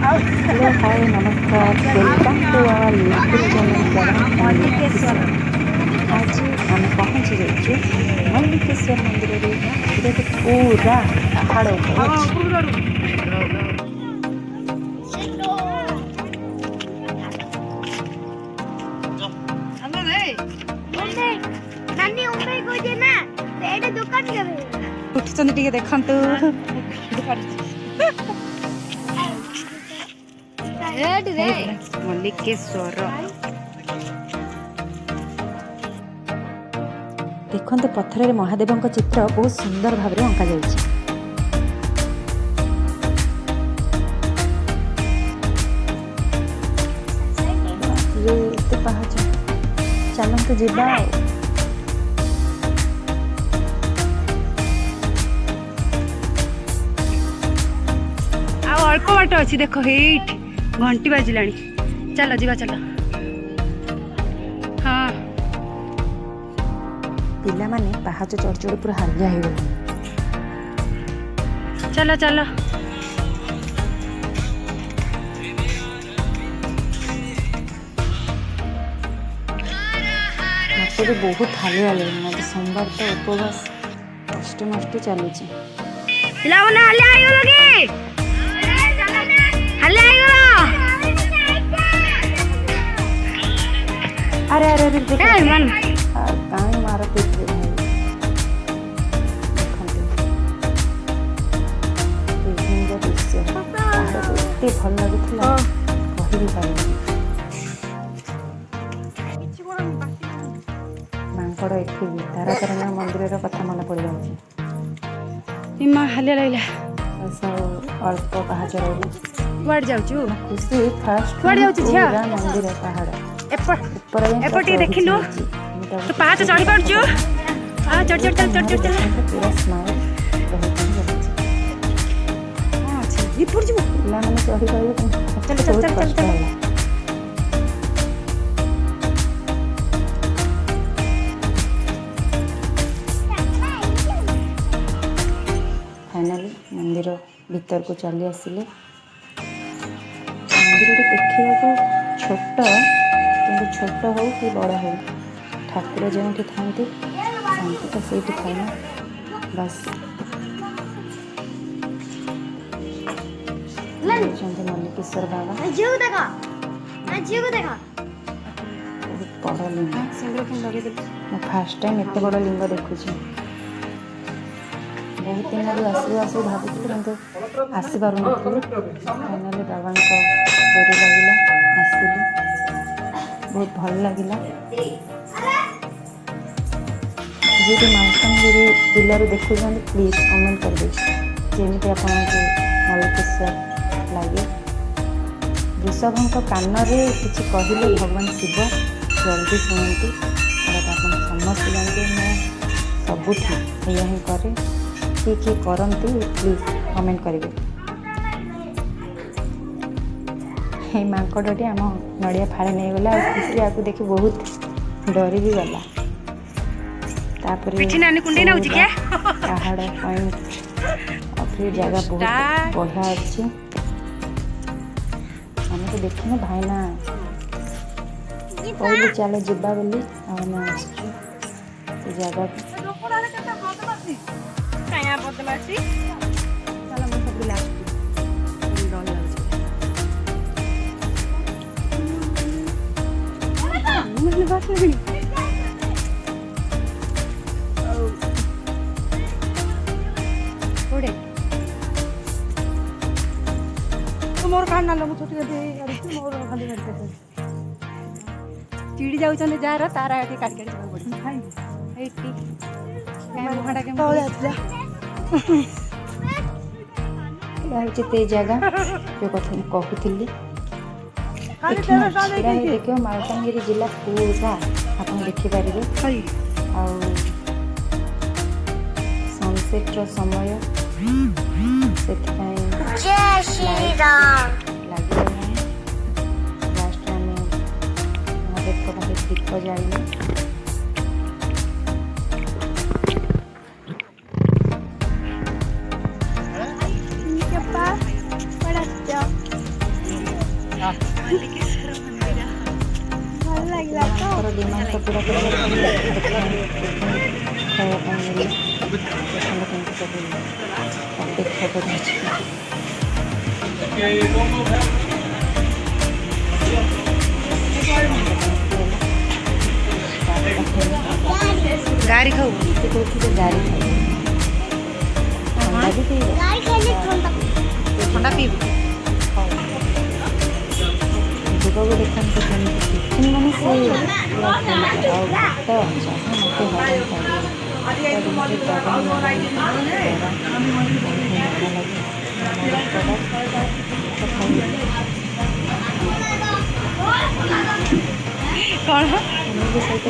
Hello hi नमस्कार welcome to our YouTube channel Mallikeshwar. आज आम पहुँची जाइए मल्लिकेश्वर मंदिर रे पूरा पहाड़ उठुंट टे देखु मल्लिकेश्वर देखते पत्थर महादेव चित्र बहुत सुंदर भाव में अंका जाइए। पहाच चलते जीवा अल्प बाट अच्छी देख घंटी बाजिला चल जीवा चल। हाँ पिला माने पहाच चढ़ चढ़ पूरा हालिया हो गए। चल चल मत भी बहुत हालिया लगे। सोमवार तो उपवास कष्टे मष्टे चलुची। अरे अरे अरे कहीं मार पीट दृश्य एत भल लगुला कही पार मांकड़ एठी तारा तारणा मंदिर कथा मन पड़ जाए। हालिया लगला सब अल्प पहाच रही जाऊ खुशी फास्ट मंदिर पहाड़ एपटे देखिलु तो पहाच चढ़ी पारछु। हां चढ़ चढ़ चढ़ चढ़ चढ़ पूरा स्माइल हां अच्छा ये पड़ जबो ना माने चढ़ी पाइबो। चल चल चल चल फाइनली मंदिर भीतर को चली आसिले। मंदिर देखा छोट कि छोट हो कि बड़ हो ठाकुर जो था शांति तो से थाए ना बस मल्लिकेश्वर बाबा बहुत बड़ लिंग मैं फास्ट टाइम एत बड़ लिंग देखुची। बहुत दिन आसू आसू भावुली कि आसी पार फाइनाली बाबा डोरी लगे आसिली बहुत भल लगिला। जी मालकानगिरी जिलूर देखुं प्लीज कमेंट कर जमी आप मल्लिकेश्वर लगे। वृषभ कान कि कहले भगवान शिव जल्दी शुणु और आप समस्त जानते मैं सबुठ या ही करे किए करती प्लीज कमेंट करेंगे। ये मांकड़टी आम नड़िया फाड़े नहीं गला खुशी आपको देखी बहुत डरी भी गला। पहाड़ पॉइंट और फिर जगह बहुत बढ़िया अच्छी आम तो देखने भाईना कहली चल जीवा बोली आम जगह बदमाशी चलो मैं सब लास्ट मुझे बात लगी थोड़े तो मोर कान ना लगू छोटी दे अरे मोर खाली करते चिड़ी जाउछन जार तारा एठी काट काट जा पड़ी हाय एठी मैं मुहाडा के तोले आछला ये जगह जो कथा कहूली देखिए मालकानगिरी जिला पूरा आप देखिपारे सनसेट समय से लास्ट आम महादेव पाखे दीप जाइए। ଭଲ ଲାଗିଲା ତ ଡିମାଣ୍ଡ ତ ପୁରା ଖାଇବା ପାଇଁ ମିଳେ ଦେଖନ୍ତୁ କେମିତି ସବୁ ଅପେକ୍ଷା କରୁଛି। ଗାରି ଖାଉ ସେ କହୁଛି ଗାଡ଼ି ଖାଇବ ଥଣ୍ଡା ବି ପିଇବ ଗାରି ଖାଇଲେ ଥଣ୍ଡା ପିଇବୁ। ଯୁଗକୁ ଦେଖନ୍ତୁ କେମିତି ଟିଫିନ୍ ମାନେ ସେ ଆଉ ଭାତ ଚାହା ମୋତେ ହଇରାଣ କ'ଣ ସହିତ